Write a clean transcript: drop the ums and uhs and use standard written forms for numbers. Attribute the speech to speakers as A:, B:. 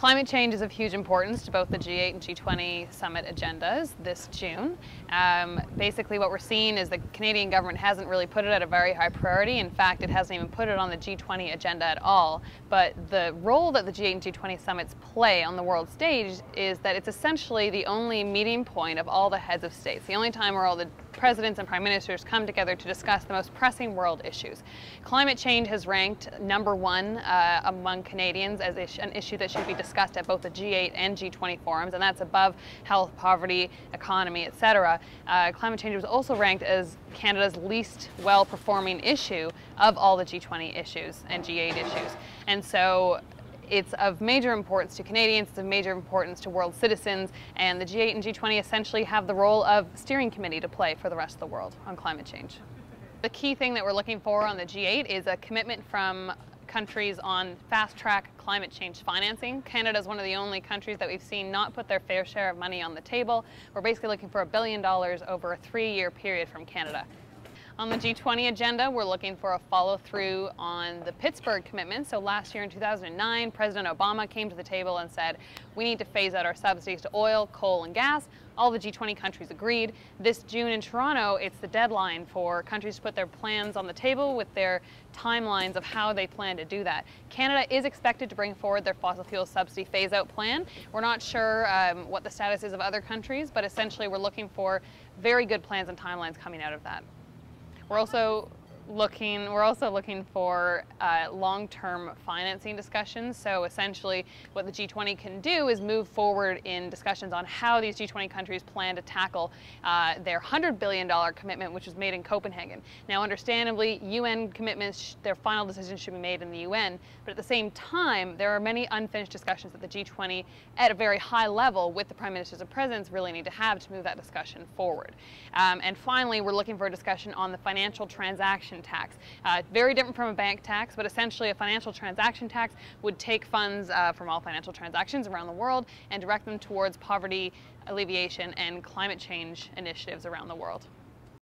A: Climate change is of huge importance to both the G8 and G20 summit agendas this June. Basically what we're seeing is the Canadian government hasn't really put it at a very high priority. In fact, it hasn't even put it on the G20 agenda at all. But the role that the G8 and G20 summits play on the world stage is that it's essentially the only meeting point of all the heads of states, the only time where all the presidents and prime ministers come together to discuss the most pressing world issues. Climate change has ranked #1 among Canadians as an issue that should be discussed at both the G8 and G20 forums, and that's above health, poverty, economy, etc. Climate change was also ranked as Canada's least well-performing issue of all the G20 issues and G8 issues. And so it's of major importance to Canadians, it's of major importance to world citizens, and the G8 and G20 essentially have the role of steering committee to play for the rest of the world on climate change. The key thing that we're looking for on the G8 is a commitment from countries on fast-track climate change financing. Canada is one of the only countries that we've seen not put their fair share of money on the table. We're basically looking for $1 billion over a 3-year period from Canada. On the G20 agenda, we're looking for a follow-through on the Pittsburgh commitment. So last year in 2009, President Obama came to the table and said, we need to phase out our subsidies to oil, coal, and gas. All the G20 countries agreed. This June in Toronto, it's the deadline for countries to put their plans on the table with their timelines of how they plan to do that. Canada is expected to bring forward their fossil fuel subsidy phase-out plan. We're not sure what the status is of other countries, but essentially we're looking for very good plans and timelines coming out of that. We're also looking for long-term financing discussions. So essentially what the G20 can do is move forward in discussions on how these G20 countries plan to tackle their $100 billion commitment, which was made in Copenhagen. Now understandably, UN commitments, their final decisions should be made in the UN, but at the same time there are many unfinished discussions that the G20 at a very high level with the prime ministers and presidents really need to have to move that discussion forward. And finally, we're looking for a discussion on the financial transaction tax. Very different from a bank tax, but essentially a financial transaction tax would take funds from all financial transactions around the world and direct them towards poverty alleviation and climate change initiatives around the world.